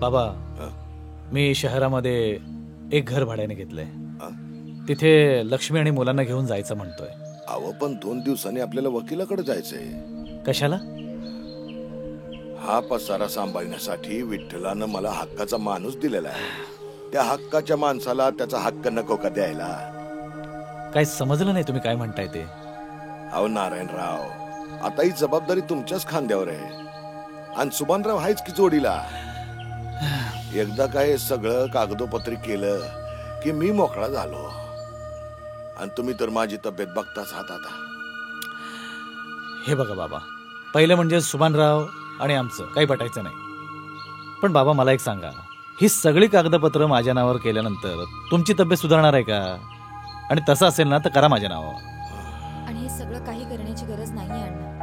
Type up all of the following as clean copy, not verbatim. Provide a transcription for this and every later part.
बाबा, हं? मी शहरामध्ये एक घर भाड्याने घेतलंय. हं? तिथे लक्ष्मी आणि मुलांना घेऊन जायचं म्हणतोय. अहो पण 2 दिवसांनी आपल्याला वकिलाकडे जायचंय. कशाला? हा पसारा सांभाळण्यासाठी विठ्ठलानं मला हक्काचा माणूस दिलेला आहे. त्या हक्काच्या माणसाला त्याचा हक्क नको का द्यायला? काय समजलं नाही तुम्ही काय म्हणताय ते. अहो नारायणराव, आता ही जबाबदारी तुमच्याच खांद्यावर आहे. आणि सुभानराव आहेच की जोडीला. एकदा काय सगळं कागदोपत्री केलं की मी मोकळा झालो. आणि तुम्ही तर माझी तब्येत बघताच आहात आता. हे बघा बाबा, पहिलं म्हणजे सुभानराव आणि आमचं काही पटायचं नाही. पण बाबा मला एक सांगा, ही सगळी कागदपत्र माझ्या नावावर केल्यानंतर तुमची तब्येत सुधारणार आहे का? आणि तसं असेल ना तर करा माझ्या नावावर. आणि हे सगळं काही करण्याची गरज नाहीये अण्णा.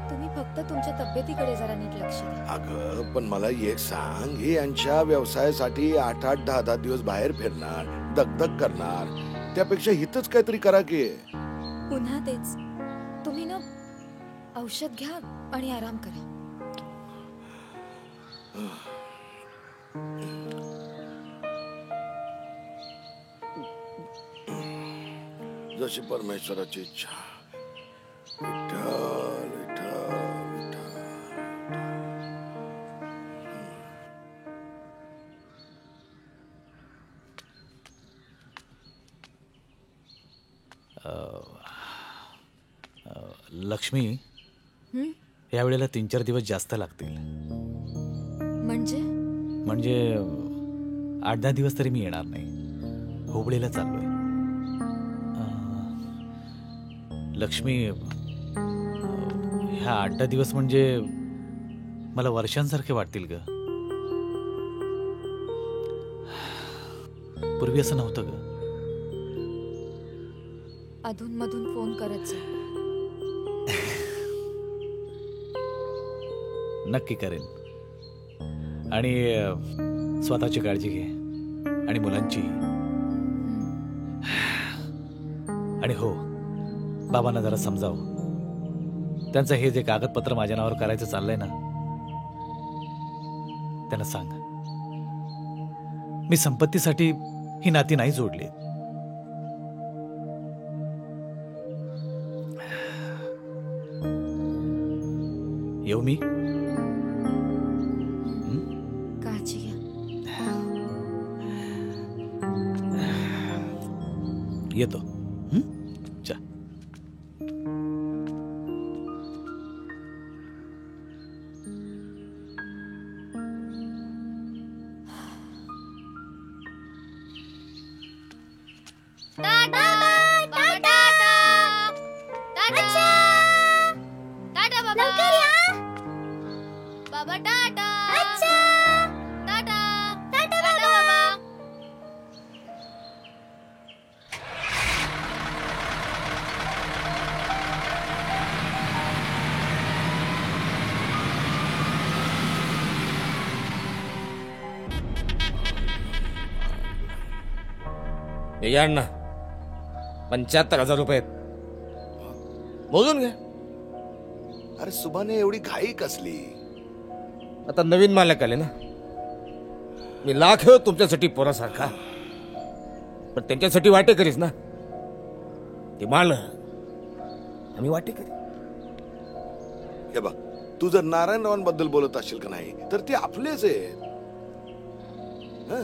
तुम्ही फक्त तुमच्या तब्येतीकडे जरा नीट लक्ष द्या. अगं पण मला एक सांग, हे यांच्या व्यवसायासाठी 8-8, 10-10 दिवस बाहेर फिरणार, दगदग करणार, त्यापेक्षा हितच काहीतरी करा की. पुन्हा तेच. तुम्ही ना औषध घ्या आणि आराम करा. जशी परमेश्वराची इच्छा. विठ्ठल विठ्ठल विठ्ठल. लक्ष्मी, हं? यावेळेला 3-4 दिवस जास्त लागतील. म्हणजे 8-10 दिवस तरी मी येणार नाही. हुबळीला चाललोय. लक्ष्मी, ह्या 8-10 दिवस म्हणजे मला वर्षांसारखे वाटतील ग. पूर्वी असं नव्हतं ग. अधून मधून फोन करत जा. नक्की करेन. आणि स्वतःची काळजी घे आणि मुलांची. आणि हो, बाबांना जरा समजाव. त्यांचं हे जे कागदपत्र माझ्या नावावर करायचं चाललंय ना, त्यांना सांग, मी संपत्तीसाठी ही नाती नाही जोडली. येऊ मी? काळजी घ्या. येतो. चा. हे घ्या अण्णा, 75,000 रुपये आहेत. मोजून घ्या. अरे सुभाने, एवढी घाई कसली? आता नवीन मालक आले ना. मी लाख हो तुमच्यासाठी पोरासारखा, पण त्यांच्यासाठी वाटेकरीच ना. ते मालक, आम्ही वाटेकरी. हे बघ, तू जर नारायणरावांबद्दल बोलत असेल का नाही, तर ते आपलेच आहेत. हं?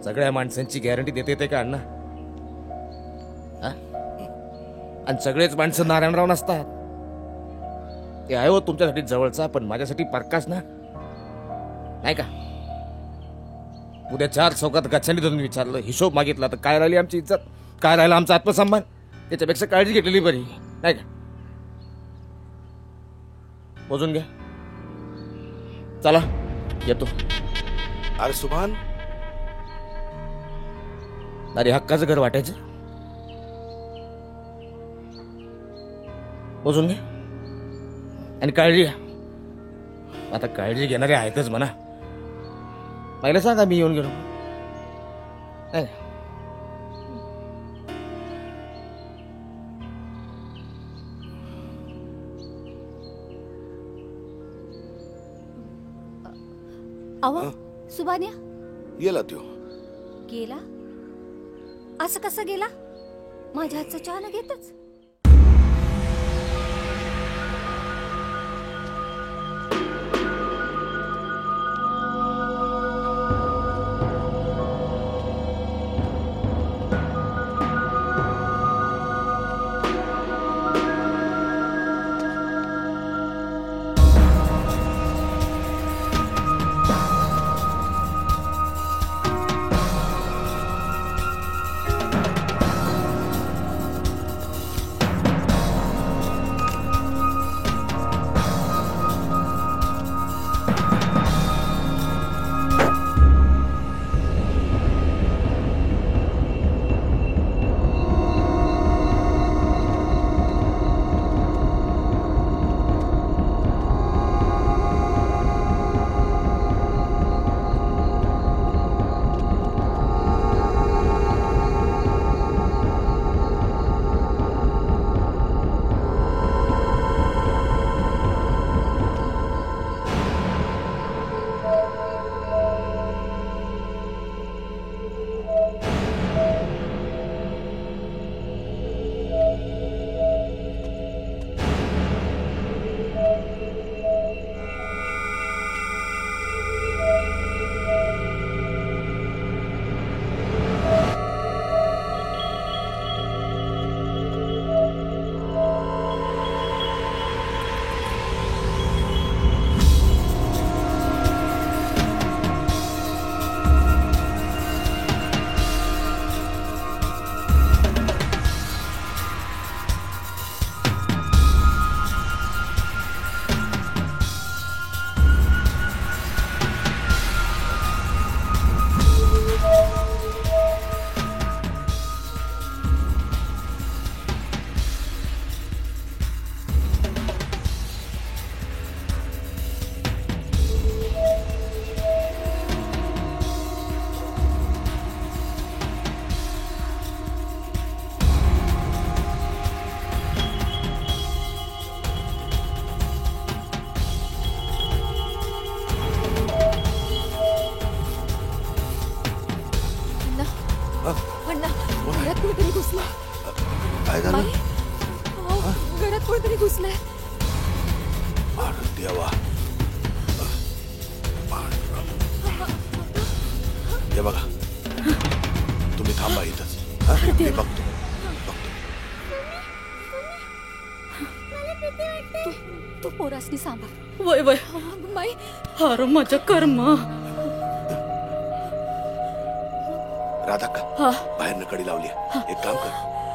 सगळ्या माणसांची गॅरंटी देते ते का अण्णा? आणि सगळेच माणसं नारायणराव नसतात. ते आहे हो तुमच्यासाठी जवळचा, पण माझ्यासाठी परकाश ना, नाही का? उद्या 4 चौकात गच्छानी धरून विचारलं, हिशोब मागितला, तर काय राहिली आमची इज्जत, काय राहिला आमचा आत्मसन्मान? त्याच्यापेक्षा काळजी घेतलेली बरी, नाही का? मोजून घ्या. चला येतो. अरे सुभान, अरे हक्काचं घर वाटायचं. मोजून घ्या आणि काळजी घ्या. आता काळजी घेणारे आहेतच म्हणा. पहिलं सांगा मी येऊन गेलो. नाही का? अहो सुबान्या गेला त्यो. गेला? असं कसं गेला? माझ्या हातचा चहा न घेतच. घरात कोणतरी घुसलंय. काय झालं? घरात कोणतरी घुसलंय. अरे देवा. हे बघा, तुम्ही थांबा इथंच. मी बघतो. तू पोरासनी सांभाळ. वय वय माई. अरे माझं कर्म. राधा बाहेरनं कडी लावली. एक काम कर,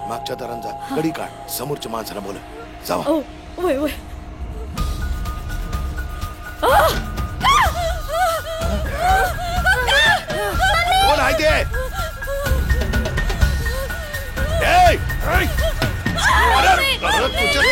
मागच्या दारात जा, कडी काढ, समोरच्या माणसाला बोल. जावा. ओ वय वय. कोण आहे ते? ए! अरे तुझ्या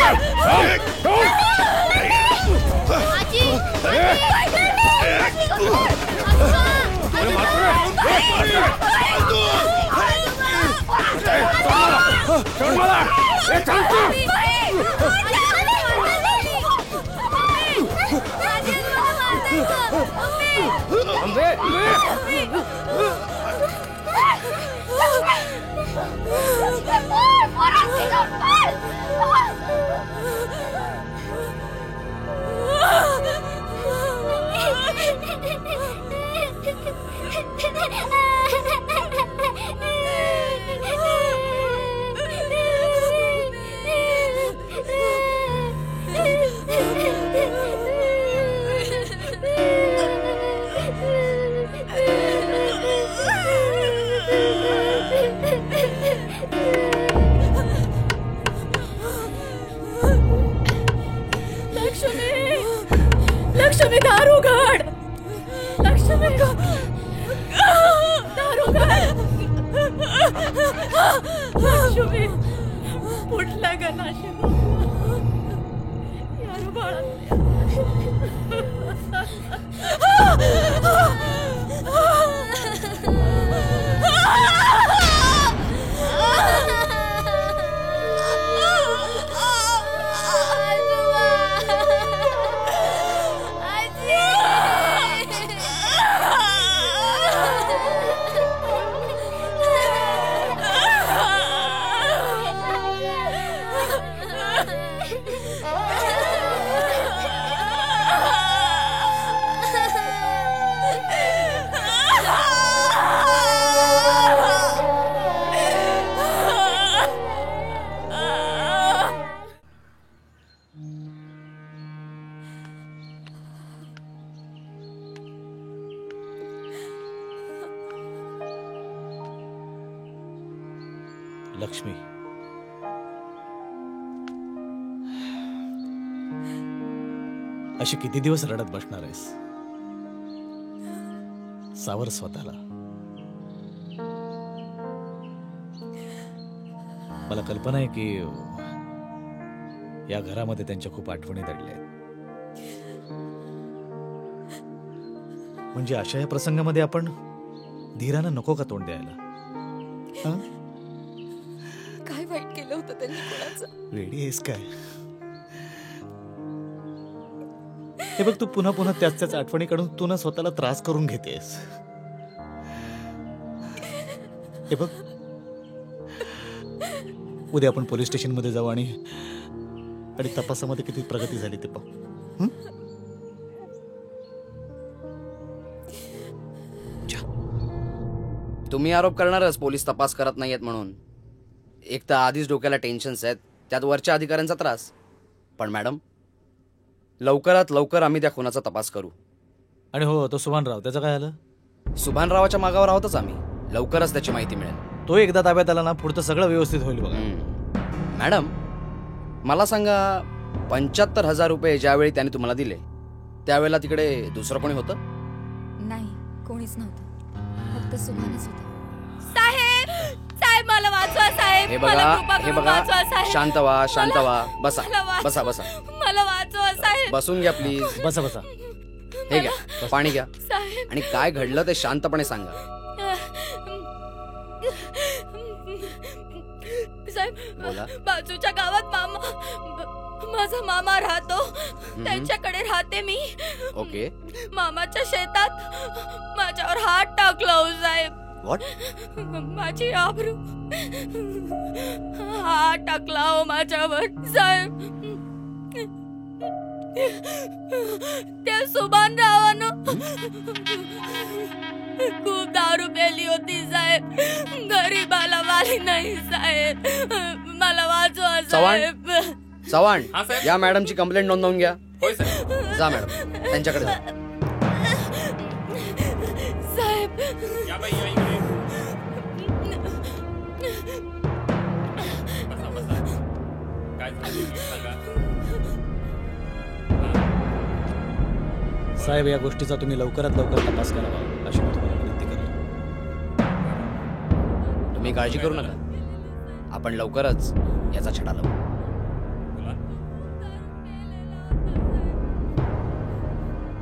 लक्ष्मी दार उघड. लक्ष्मी दार उघड. लक्ष्मी उठला का नाशी यार बाळा. लक्ष्मी, अशी किती दिवस रडत बसणार आहेस? सावर स्वतःला. मला कल्पना आहे की या घरामध्ये त्यांच्या खूप आठवणी दडल्या आहेत. म्हणजे अशा या प्रसंगामध्ये आपण धीरानं नको का तोंड द्यायला? हं? काय वाईट केलं होतं त्यांनी कोणाचं? वेडी आहेस काय? हे बघ, तू पुन्हा पुन्हा त्याच आठवणी काढून तू ना स्वतःला त्रास करून घेतेस. हे बघ, उद्या आपण पोलीस स्टेशन मध्ये जाऊ आणि तपासामध्ये किती प्रगती झाली ते पाहू. हं? तुम्ही आरोप करणारच पोलीस तपास करत नाहीयेत म्हणून. एक तर आधीच डोक्याला टेन्शन्स आहेत, त्यात वरच्या अधिकाऱ्यांचा त्रास. पण मॅडम, लवकरात लवकर आम्ही त्या खुनाचा तपास करू. आणि हो, तो सुभानराव, त्याचं काय आलं? सुभानरावाच्या मागावर आहोतच आम्ही. लवकरच त्याची माहिती मिळेल. तो एकदा ताब्यात आला ना, पुढचं सगळं व्यवस्थित होईल बघा. मॅडम, मला सांगा, 75,000 रुपये ज्यावेळी त्याने तुम्हाला दिले त्यावेळेला तिकडे दुसरं कोणी होतं? नाही, कोणीच नव्हतं. फक्त सुभानच होता. साहेब, साहेब मला वाचवा साहेब. हे मला बघा, कृपा हे करून बघा, वाचवा, साहेब. शांत व्हा, शांत व्हा. बसा मला वाचवा. बसा बसा मला वाचवा साहेब. बसून घ्या प्लीज. बसा बसा. हे घ्या, पाणी घ्या साहेब, आणि काय घडलं ते शांतपणे सांगा. साहेब, बोला. बाजूच्या गावात माझा मामा राहतो. त्यांच्याकडे राहते मी. ओके. मामाच्या शेतात माझ्यावर हात टाकला हो साहेब. व्हॉट? माझी आबरू. हात टाकला हो माझ्यावर साहेब. त्या सुभानरावानं खूप दारू प्याली होती साहेब. गरीबाला वाली नाही साहेब. मला वाचवा साहेब. चव्हाण, या मॅडमची कंप्लेंट नोंदवून घ्या. जा मॅडम, त्यांच्याकडे जा. साहेब, साहेब, या गोष्टीचा तुम्ही लवकरात लवकर तपास करावा अशी मी तुम्हाला विनंती करेन. तुम्ही काळजी करू नका, आपण लवकरच याचा छडा लावू.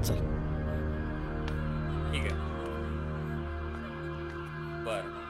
चल. ठीक आहे. बरं.